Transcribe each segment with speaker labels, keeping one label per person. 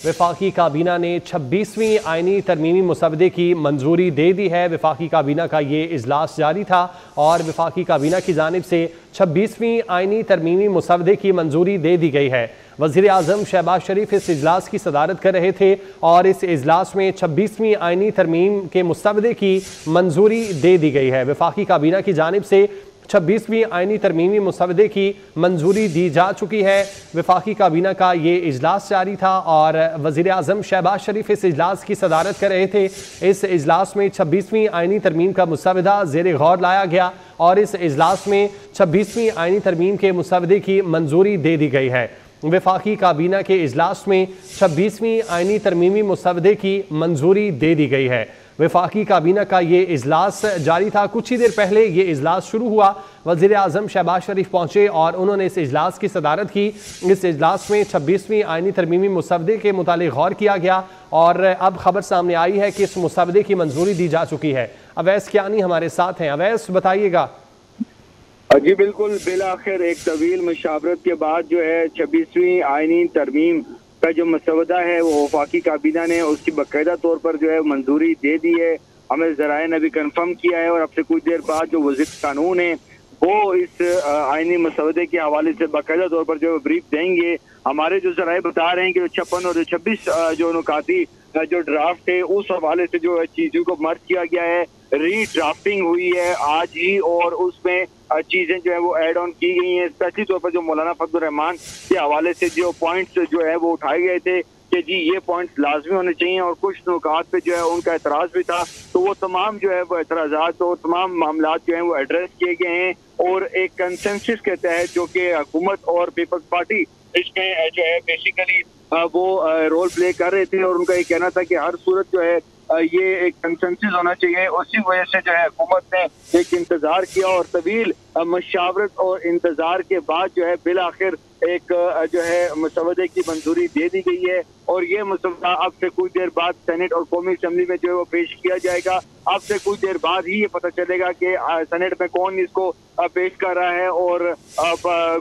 Speaker 1: वफाकी काबीना ने 26वीं आइनी तरमीमी मुसवदे की मंजूरी दे दी है। वफाकी काबीना का ये इजलास जारी था और वफाकी काबीना की जानिब से 26वीं आइनी तरमीमी मुसवदे की मंजूरी दे दी गई है। वज़ीर आज़म शहबाज शरीफ इस इजलास की सदारत कर रहे थे और इस इजलास में 26वीं आइनी तरमीम के मुसवदे की मंजूरी दे दी गई है। वफाकी काबीना की जानिब से 26वीं आइनी तरमीमी मुसवदे की मंजूरी दी जा चुकी है। वफाकी काबीना का ये इजलास जारी था और वज़ीर आज़म शहबाज शरीफ इस इजलास की सदारत कर रहे थे। इस इजलास में 26वीं आइनी तरमीम का मुसवदा ज़ेर गौर लाया गया और इस इजलास में 26वीं आइनी तरमीम के मुसवदे की मंजूरी दे दी गई है। वफाकी काबीना के इजलास में 26वीं आइनी तरमीमी मुसवदे की मंजूरी दे दी गई है। वफाकी काबीना का ये इजलास जारी था। कुछ ही देर पहले ये इजलास शुरू हुआ। वज़ीर आज़म शहबाज शरीफ पहुँचे और उन्होंने इस इजलास की सदारत की। इस इजलास में 26वीं आइनी तरमीमी मुसवदे के मुतालिक गौर किया गया और अब खबर सामने आई है कि इस मुसवदे की मंजूरी दी जा चुकी है। अवैस कियानी हमारे साथ हैं। अवैस, बताइएगा।
Speaker 2: जी बिल्कुल, बिलाखिर एक तवील मुशावरत के बाद जो है 26वीं आइनी तरमीम का जो मसवदा है वो वफाकी काबीना ने उसकी बाकायदा तौर पर जो है मंजूरी दे दी है। हमें ज़राए ने भी कन्फर्म किया है और अब से कुछ देर बाद जो वज़ीर कानून है वो इस आइनी मसवदे के हवाले से बाकायदा तौर पर जो ब्रीफ देंगे। हमारे जो ज़राए बता रहे हैं कि 56 और 26 जो नुकाती जो ड्राफ्ट है उस हवाले से जो चीज़ों को मर्ज किया गया है, रीड्राफ्टिंग हुई है आज ही और उसमें चीजें जो है वो ऐड ऑन की गई हैं। स्पेशली तौर पर जो मौलाना फजल रहमान के हवाले से जो पॉइंट्स जो है वो उठाए गए थे कि जी ये पॉइंट्स लाजमी होने चाहिए और कुछ नुकात पे जो है उनका एतराज भी था, तो वो तमाम जो है वो एतराज़ात और तमाम मामलात जो है वो एड्रेस किए गए हैं और एक कंसेंसस के तहत जो कि हुकूमत और पीपल्स पार्टी इसमें जो है बेसिकली वो रोल प्ले कर रहे थे और उनका ये कहना था कि हर सूरत जो है ये एक कंसेंसस होना चाहिए। उसी वजह से जो है हुकूमत ने एक इंतजार किया और तवील मशावरत और इंतजार के बाद जो है बिलाखिर एक जो है मसवदे की मंजूरी दे दी गई है और ये मसवदा अब से कुछ देर बाद सेनेट और कौमी असम्बली में जो है वो पेश किया जाएगा। अब से कुछ देर बाद ही ये पता चलेगा कि सेनेट में कौन इसको पेश कर रहा है और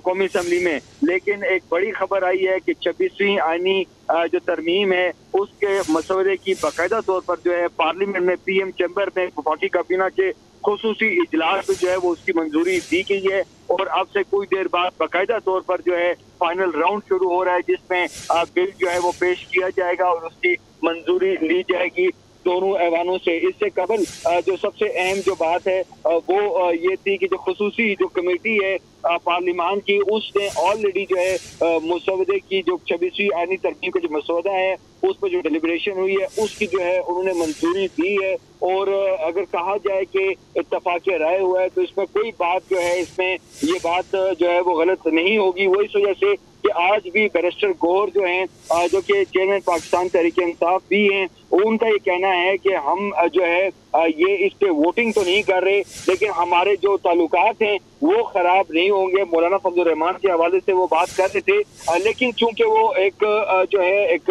Speaker 2: कौमी असम्बली में। लेकिन एक बड़ी खबर आई है कि 26वीं आइनी जो तरमीम है उसके मसवदे की बाकायदा तौर पर जो है पार्लियामेंट में PM चैम्बर में वफाकी काबीना के खुसूसी इजलास में जो है वो उसकी मंजूरी दी गई है और अब से कुछ देर बाद बाकायदा तौर पर जो है फाइनल राउंड शुरू हो रहा है जिसमें बिल जो है वो पेश किया जाएगा और उसकी मंजूरी ली जाएगी दोनों ऐवानों से। इससे कबल जो सबसे अहम जो बात है वो ये थी कि जो खुसूसी जो कमेटी है पार्लियामान की उसने ऑलरेडी जो है मुसवदे की जो 26वीं आइनी तरमीम का जो मसौदा है उस पर जो डिलिब्रेशन हुई है उसकी जो है उन्होंने मंजूरी दी है और अगर कहा जाए कि इत्तफाक़ राय हुआ है तो इसमें कोई बात जो है इसमें ये बात जो है वो गलत नहीं होगी। वो इस वजह से कि आज भी बैरिस्टर गौहर जो हैं जो कि चेयरमैन पाकिस्तान तहरीक इंसाफ भी हैं, उनका ये कहना है कि हम जो है ये इस पे वोटिंग तो नहीं कर रहे लेकिन हमारे जो ताल्लुकात हैं वो खराब नहीं होंगे। मौलाना फजल रहमान के हवाले से वो बात कर रहे थे लेकिन चूंकि वो एक जो है एक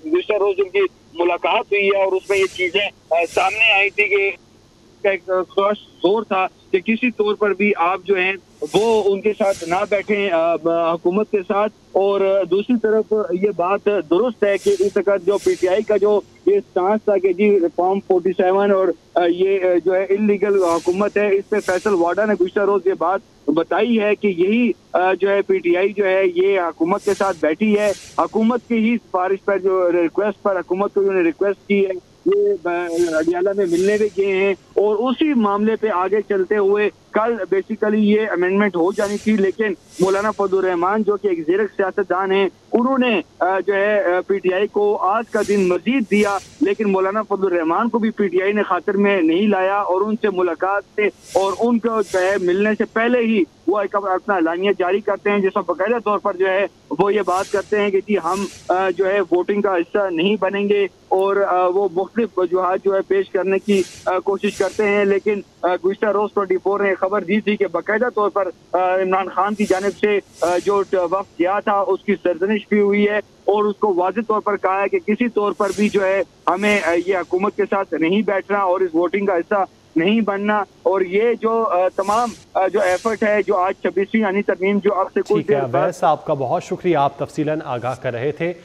Speaker 2: दूसरा रोज उनकी मुलाकात हुई है और उसमें ये चीजें सामने आई थी कि एक खास जोर था कि किसी तौर पर भी आप जो हैं वो उनके साथ ना बैठे हुकूमत के साथ। और दूसरी तरफ ये बात दुरुस्त है कि इस वक्त जो PTI का जो ये स्टांस था कि जी रिफॉर्म 47 और ये जो है इलीगल हुकूमत है, इस पे फैसल वाडा ने गुज़श्ता रोज ये बात बताई है कि यही जो है PTI जो है ये हुकूमत के साथ बैठी है। हुकूमत की ही सिफारिश पर जो रिक्वेस्ट पर हुकूमत को उन्होंने रिक्वेस्ट की है, ये अडियाला में मिलने भी गए हैं और उसी मामले पे आगे चलते हुए कल बेसिकली ये अमेंडमेंट हो जानी थी लेकिन मौलाना फजल रहमान जो कि एक ज़ीरक सियासतदान हैं उन्होंने जो है PTI को आज का दिन मजीद दिया लेकिन मौलाना फजल रहमान को भी PTI ने खातिर में नहीं लाया और उनसे मुलाकात से और उनको जो है मिलने से पहले ही वो एक अपना एलानिया जारी करते हैं जिसमें बाकायदा तौर पर जो है वो ये बात करते हैं कि जी हम जो है वोटिंग का हिस्सा नहीं बनेंगे और वो मुख्तलिफ वजूहात जो है पेश करने की कोशिश करते हैं। लेकिन गुज़श्ता रोज 24 ने खबर दी थी कि बाकायदा तौर पर इमरान खान की जानिब से जो वक्त गया था उसकी सरजनिश भी हुई है और उसको वाज़ेह तौर पर कहा है कि किसी तौर पर भी जो है हमें ये हुकूमत के साथ नहीं बैठना और इस वोटिंग का हिस्सा नहीं बनना। और ये जो तमाम जो एफर्ट है जो आज 26वीं यानी तरमीम जो अब से कुछ
Speaker 1: ठीक है। अवैस, आपका बहुत शुक्रिया, आप तफसीलन आगाह कर रहे थे।